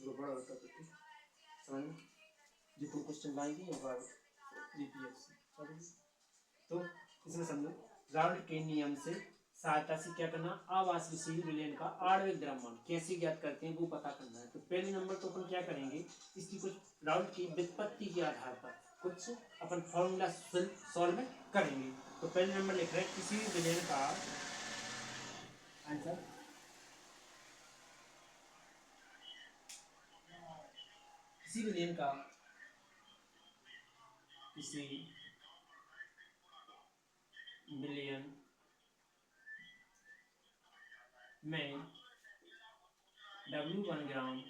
थोड़ा बड़ा होता है समझ में जितने क्वेश्चन लाएंगे एक बार जीपीएससी। तो इसमें समझो राउल्ट के नियम से सहायता से क्या करना, आवास विषय विलयन का आणविक द्रव्यमान कैसे ज्ञात करते हैं वो पता करना है। तो पहले नंबर तो अपन क्या करेंगे, इसकी कुछ राउल्ट की व्युत्पत्ति के आधार पर कुछ अपन फॉर्मूला सॉल्व करेंगे। तो पहले नंबर लिख रहे हैं किसी भी विलयन का आंसर, किसी विलयन का किसी विलयन में W1 ग्राम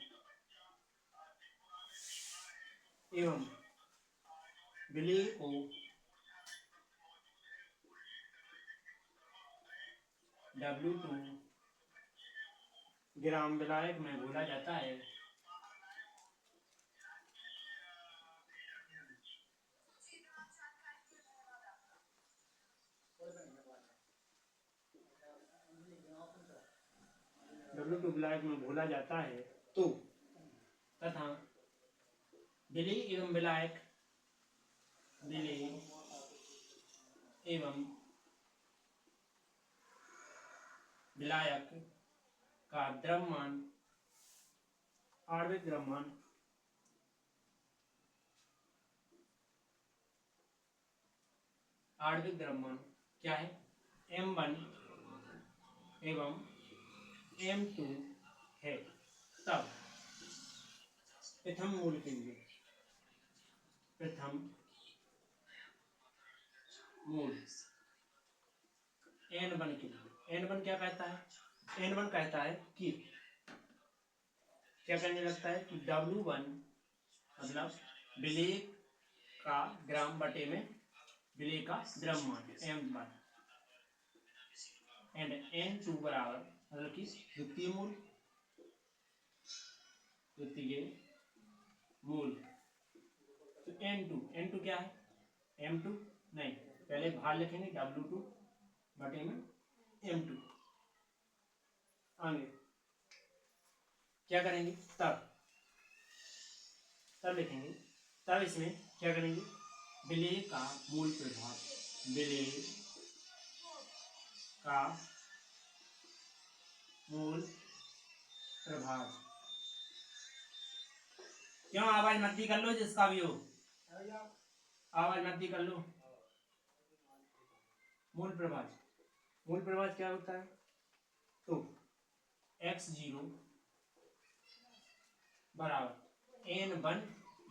एवं विलय को W2 ग्राम विलायक में घोला जाता है। W2 विलायक में घोला जाता है तो तथा विलय एवं विलायक का द्रव्यमान आणविक द्रव्यमान क्या है, M1 एवं M2 है। तब प्रथम मूल के लिए प्रथम मूल N1 के लिए N1 क्या कहता है, N1 कहता है कि क्या कहने लगता है कि W1 मतलब विलय का ग्राम बटे में विलय का द्रव्यमान M1 एंड N2 बराबर मतलब कि द्वितीय मूल। तो N2 क्या है, M2 नहीं, पहले भार लिखेंगे W2 बटे में M2। आगे क्या करेंगे, तब लिखेंगे, तब इसमें क्या करेंगे, विलय का मूल प्रभाव, विलय का मूल प्रभाव। क्यों आवाज मध्य कर लो, जिसका भी हो आवाज मध्य कर लो। मूल प्रभाव क्या होता है, तो x0 बराबर N1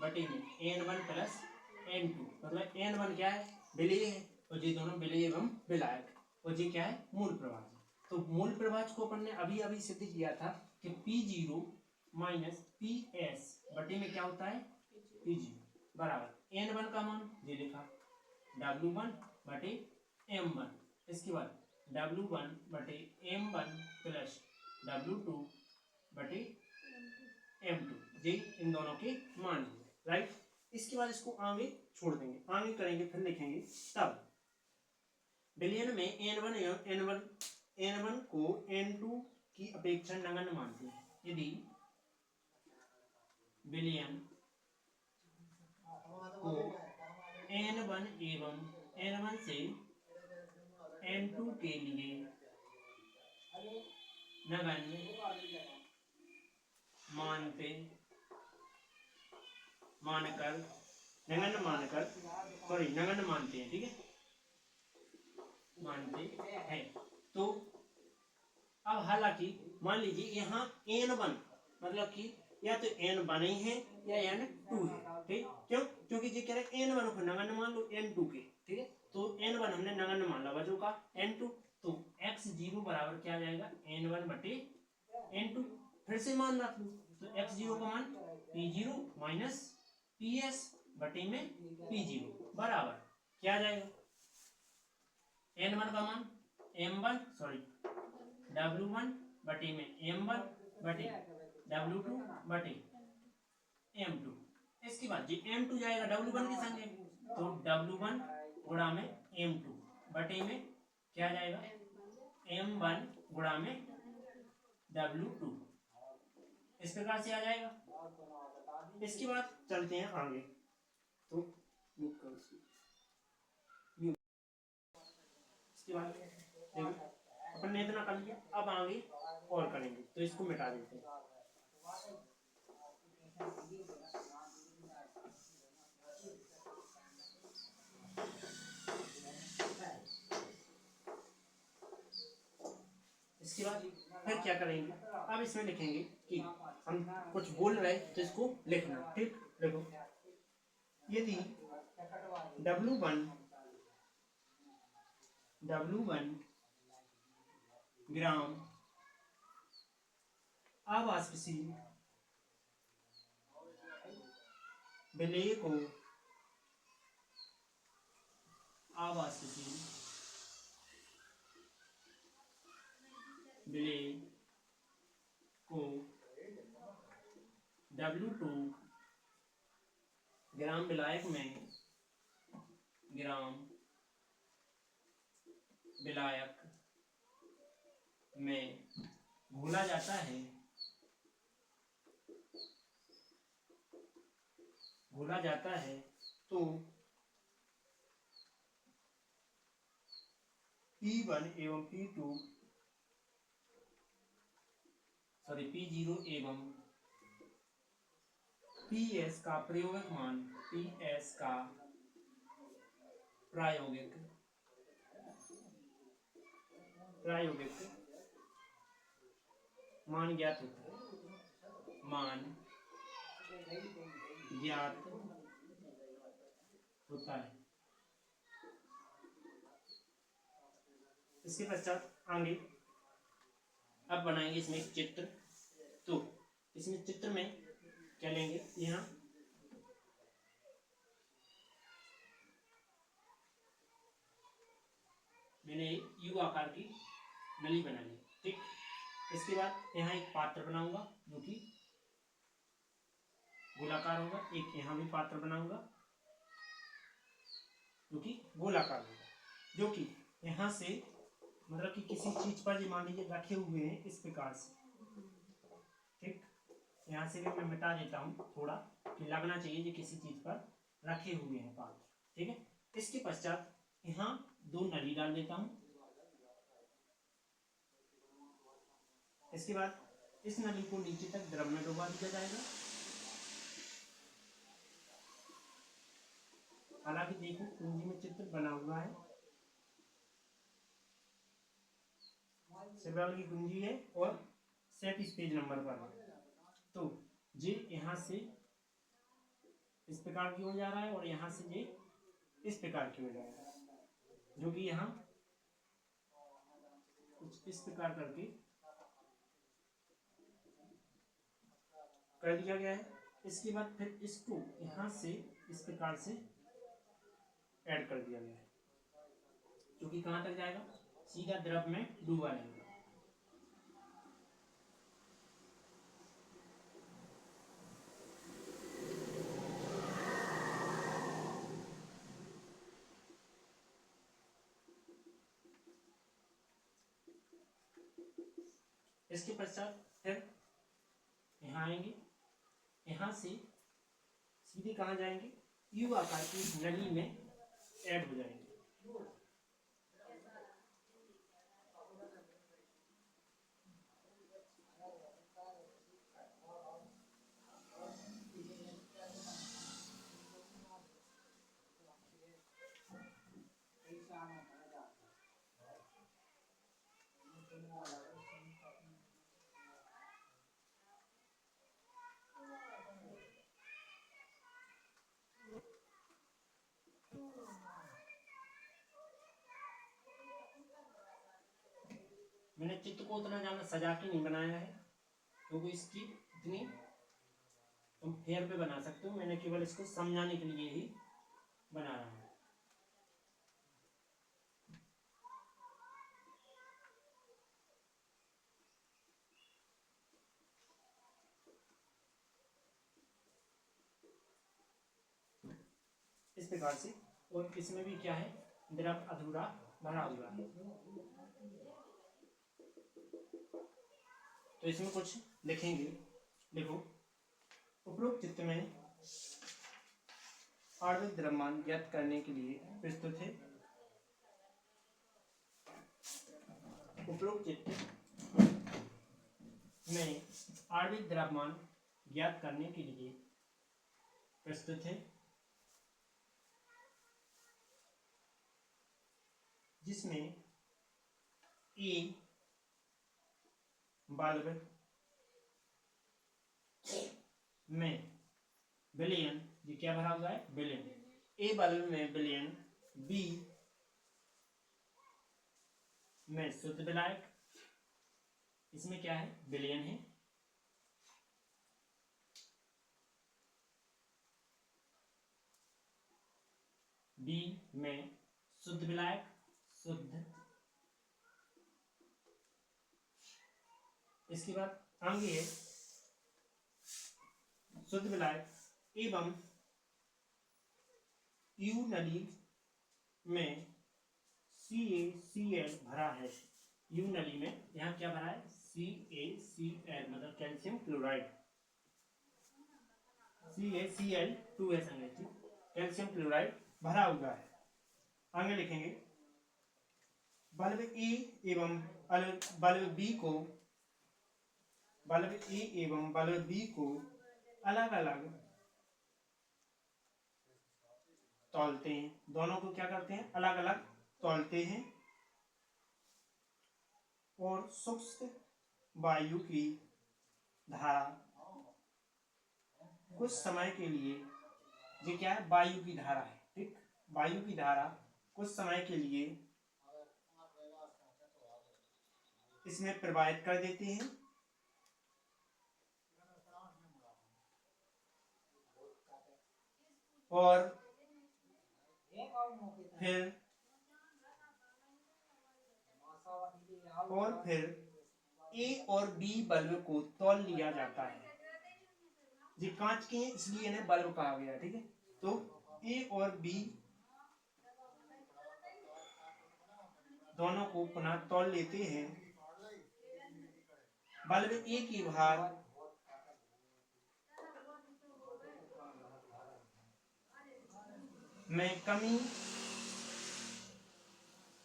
बटे में N1 प्लस N2, मतलब N1 क्या है, विलय है और ये दोनों विलय एवं विलायक, और ये क्या है, मूल प्रभाव। तो मूल प्रभाव को अपन ने अभी सिद्ध किया था कि P0 माइनस PS बटे में क्या होता है, P0 बराबर N1 का मान ये लिखा W1 बटे M1, इसके बाद W1 बटे M1 प्लस W2 बटे M2, ये इन दोनों के मान है, राइट। इसके बाद इसको आगे छोड़ देंगे, आगे करेंगे, फिर लिखेंगे। तब विलयन में N1 को N2 की अपेक्षा नगण्य मानते हैं। यदि विलयन को N1 एवं N1 से N2 के लिए नगण्य मानते हैं, ठीक है, मानते हैं। तो अब हालांकि मान लीजिए यहाँ N1 मतलब कि या तो N1 ही है या N2 है, ठीक, क्यों, क्योंकि ये कह रहे N1 को नगण्य मान लो N2 के, ठीक है, तो N1 हमने नगण्य मान ला, बचो का N2, तो x0 बराबर क्या आ जाएगा, N1 बटे N2, फिर से मान रख लो, तो x0 का मान P0 माइनस PS बटे में P0 बराबर क्या आ जाएगा, N1 का मान W1 बटे में M1 बटे W2 बटे M2। इसके बाद जी M2 जाएगा W1 के संगे, तो W1 गुणा में M2 बटे में क्या जाएगा, M1 गुणा में W2, इस प्रकार से आ जाएगा। इसके बाद चलते हैं आगे। तो म्यूट करो इसको। इसके बाद देखो अपन ने इतना कर लिया, अब आगे और करेंगे, तो इसको मिटा देते हैं। इसके बाद फिर क्या करेंगे, अब इसमें लिखेंगे कि हम कुछ बोल रहे हैं तो इसको लिखना। ठीक, देखो यदि W1 ग्राम आवासशील विलेय को W2 ग्राम विलायक में घोला जाता है तो P1 एवं P0 एवं PS का प्रायोगिक मान ज्ञात होता है। इसके पश्चात आगे अब बनाएंगे इसमें एक चित्र। तो इसमें चित्र में क्या लेंगे, यहाँ मैंने यू आकार की नली बना ली। ठीक, इसके बाद यहाँ एक पात्र बनाऊंगा जो कि गोलाकार होगा, एक यहाँ भी पात्र बनाऊंगा जो कि गोलाकार होगा, जो कि यहाँ से मतलब कि किसी चीज पर मान लीजिए रखे हुए हैं इस प्रकार से। ठीक, यहाँ से भी मैं मिटा देता हूँ थोड़ा कि लगना चाहिए कि किसी चीज पर रखे हुए हैं पात्र। ठीक है, इसके पश्चात यहाँ दो नली डाल देता हूँ। इसके बाद इस नली को नीचे तक द्रव में डुबा दिया जाएगा। हालांकि देखो कुंजी में चित्र बना हुआ है, सेवराल की कुंजी है और सेट इस पेज नंबर पर है। तो ये यहाँ से इस प्रकार की हो जा रहा है और यहाँ से ये इस प्रकार की हो जाएगा, जो कि यहाँ कुछ इस प्रकार करके कर दिया गया है। इसके बाद फिर इसको यहाँ से इस प्रकार से ऐड कर दिया गया है, जो कि कहाँ तक जाएगा, सीधा द्रव में डूबा रहेगा। इसके पश्चात फिर यहाँ आएंगे, यहाँ से सीधे कहाँ जाएंगे, यू आकार की नली में ऐड हो जाएंगे। मैंने चित्र को उतना ज्यादा सजा के नहीं बनाया है, क्योंकि इसकी इतनी तुम फेयर पे बना सकते हो। मैंने केवल इसको समझाने के लिए ही बना रहा हूँ। इस प्रकार से, और इसमें भी क्या है, द्रव अधूरा भरा हुआ है। तो इसमें कुछ लिखेंगे, देखो उपरोक्त चित्र में आणविक द्रव्यमान ज्ञात करने के लिए प्रस्तुत है। उपरोक्त चित्र में आणविक द्रव्यमान ज्ञात करने के लिए प्रस्तुत है, जिसमें ए बल्ब में बिलियन, ये क्या भरा हुआ है, बिलियन, ए बल्ब में बिलियन, बी में शुद्ध विलायक, इसमें क्या है, बिलियन है, बी में शुद्ध विलायक, शुद्ध, इसके बाद आगे है शुद्ध विलायक एवं यू नली में CaCl भरा है। यू नली में यहाँ क्या भरा है, CaCl मतलब कैल्शियम क्लोराइड, CaCl2 है संगति, कैल्शियम क्लोराइड भरा हुआ है। आगे लिखेंगे बल्ब ए एवं बल्ब बी को, बल्ब ए एवं बल्ब बी को अलग अलग तौलते हैं, दोनों को क्या करते हैं, अलग अलग तौलते हैं और सूक्ष्म वायु की धारा कुछ समय के लिए, ये क्या है, वायु की धारा है, ठीक, वायु की धारा कुछ समय के लिए इसमें प्रवाहित कर देते हैं और फिर ए और बी बल्ब को तौल लिया जाता है। ये कांच के हैं इसलिए इन्हें बल्ब कहा गया, ठीक है। तो ए और बी दोनों को पुनः तौल लेते हैं। बल्ब ए की भार में कमी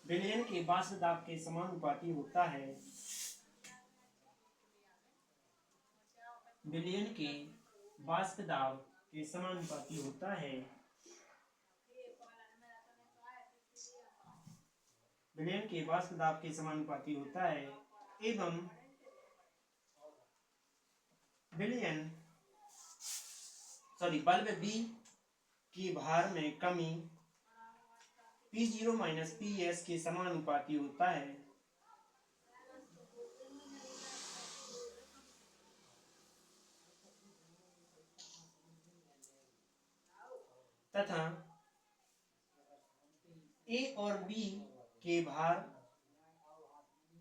विलयन के वाष्प दाब के समानुपाती होता है। विलयन के वाष्प दाब के समानुपाती होता है। विलयन के वाष्प दाब के समानुपाती होता है एवं विलयन बल्ब बी की भार में कमी P0 माइनस PS के समानुपाती होता है। तथा A और B के भार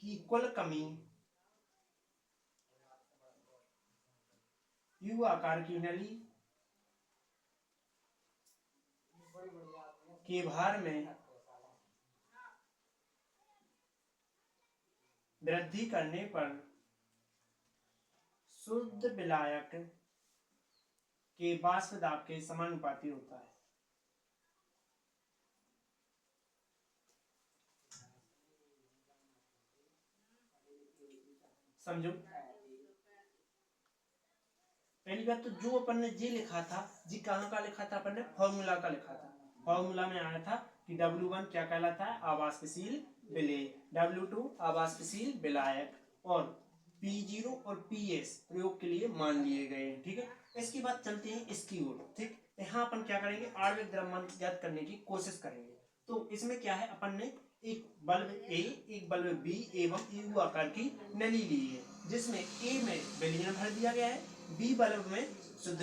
की कुल कमी U आकार की नली के भार में वृद्धि करने पर शुद्ध विलायक के वाष्प दाब के समानुपाती होता है। समझो, पहली बात तो जो अपन ने जी लिखा था, जी कहाँ का लिखा था, अपन ने फॉर्मूला का लिखा था। फॉर्मूला में आया था कि W1 क्या कहलाता है, अवाष्पशील विलेय, W2 अवाष्पशील विलायक और P0 और PS प्रयोग के लिए मान लिए गए हैं, ठीक है। इसके बाद चलते हैं इसकी ओर, ठीक। यहाँ अपन क्या करेंगे, आणविक द्रव्यमान ज्ञात करने की कोशिश करेंगे। तो इसमें क्या है, अपन ने एक बल्ब ए, एक बल्ब बी एवं यू आकार की नली ली है, जिसमें ए में विलयन भर दिया गया है, बी बल्ब में शुद्ध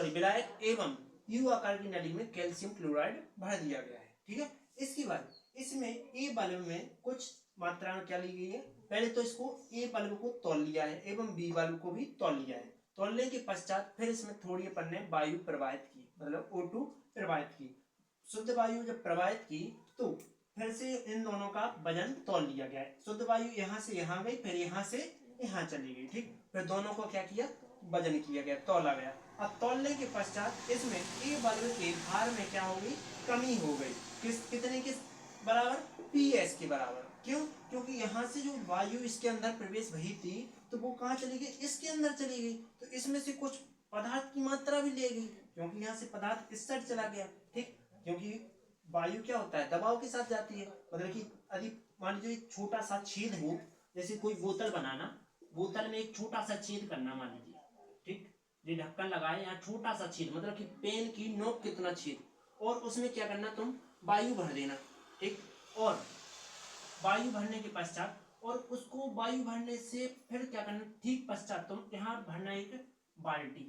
विलायक एवं यू आकार की नली में कैल्शियम क्लोराइड भर दिया गया है, ठीक है। इसके बाद इसमें ए बल्ब में कुछ मात्रा में क्या ली गई है, पहले तो इसको ए बल्ब को तौल लिया है एवं बी बल्ब को भी तौल लिया है। तौलने के पश्चात फिर इसमें थोड़ी अपन ने वायु प्रवाहित की, मतलब O2 प्रवाहित की। शुद्ध वायु जब प्रवाहित की तो फिर से इन दोनों का वजन तौल लिया गया है। शुद्ध वायु यहाँ से यहाँ गई, फिर यहाँ से यहाँ चली गई, ठीक। फिर दोनों को क्या किया, वजन किया गया, तौला गया। अब तौलने के पश्चात इसमें ए बल्ब के भार में क्या हो गई, कमी हो गई। कितने के बराबर, PS के बराबर। क्यों, क्योंकि यहाँ से जो वायु इसके अंदर प्रवेश भई थी तो वो कहाँ चली गई, इसके अंदर चली गई। तो इसमें से कुछ पदार्थ की मात्रा भी ले गई, क्योंकि यहाँ से पदार्थ इस साइड चला गया। ठीक, क्योंकि वायु क्या होता है, दबाव के साथ जाती है। मतलब कि यदि मान लीजिए एक छोटा सा छेद हो, जैसे कोई बोतल बनाना, बोतल में एक छोटा सा छेद करना मान लीजिए, ठीक, ये ढक्कन लगाए, यहाँ छोटा सा छेद, मतलब कि पेन की नोक कितना छेद, और उसमें क्या करना, तुम वायु भर देना। ठीक, और वायु भरने के पश्चात, और उसको वायु भरने से फिर क्या करना, ठीक पश्चात तुम यहाँ भरना एक बाल्टी,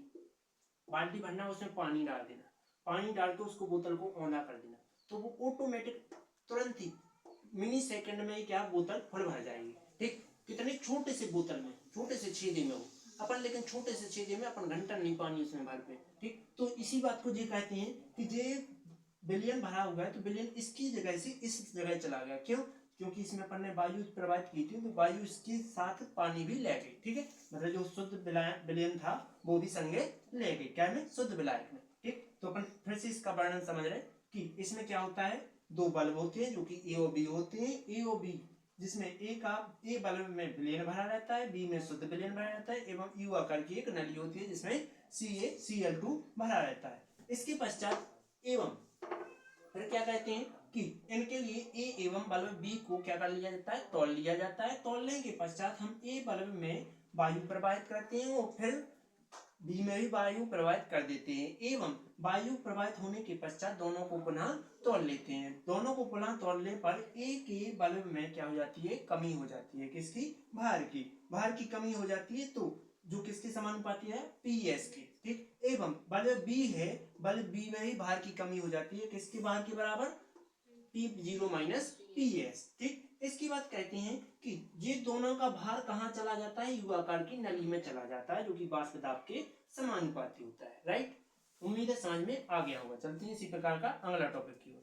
बाल्टी भरना, उसमें पानी डाल देना, पानी डाल के उसको बोतल को औंधा कर देना, तो वो ऑटोमेटिक तुरंत ही मिनी सेकंड में ही क्या, बोतल फुल भर जाएगी। ठीक, कितने छोटे से बोतल में, छोटे से छेदे में हो अपन, लेकिन छोटे से छेदे में अपन घंटा नहीं पानी उसमें भर पे। ठीक, तो इसी बात को ये कहते हैं कि ये बिलियन भरा हुआ है, तो बिलियन इसकी जगह से इस जगह चला गया। क्यों, क्योंकि इसमें अपन ने वायु प्रवाहित की थी, तो वायु इसके साथ पानी भी ले गई। ठीक है, मतलब जो शुद्ध बिलियन था वो भी संगे ले गई, क्या में, शुद्ध विलायक में। ठीक, तो अपन फिर से इसका वर्णन समझ रहे कि इसमें क्या होता है, दो बल्ब होते हैं जो कि ए और बी होते हैं। ए और बी, जिसमें ए बल्ब में विलयन भरा रहता है, बी में शुद्ध विलयन भरा रहता है, एवं यू आकार की एक नली होती है जिसमें CaCl2 भरा रहता है। इसके पश्चात एवं फिर क्या कहते हैं कि इनके लिए ए एवं बल्ब बी को क्या कर लिया जाता है, तौल लिया जाता है। तौलने के पश्चात हम ए बल्ब में वायु प्रवाहित करते हैं और फिर बी में भी वायु प्रवाहित कर देते हैं, एवं वायु प्रवाहित होने के पश्चात दोनों को पुनः तौल लेते हैं। दोनों को पुनः तौलने पर ए के बल्ब में क्या हो जाती है, कमी हो जाती है, किसकी, भार की, भार की कमी हो जाती है, तो जो किसके समानुपाती है, PS के। ठीक, एवं बल्ब बी है, बल्ब बी में भी भार की कमी हो जाती है, किसके भार के बराबर, P0 माइनस PS। ठीक, इसकी बात कहते हैं कि ये दोनों का भार कहाँ चला जाता है, यू आकार की नली में चला जाता है, जो कि वाष्प दाब के समानुपाती होता है। राइट, उम्मीद है समझ में आ गया होगा। चलते हैं इसी प्रकार का अगला टॉपिक की ओर।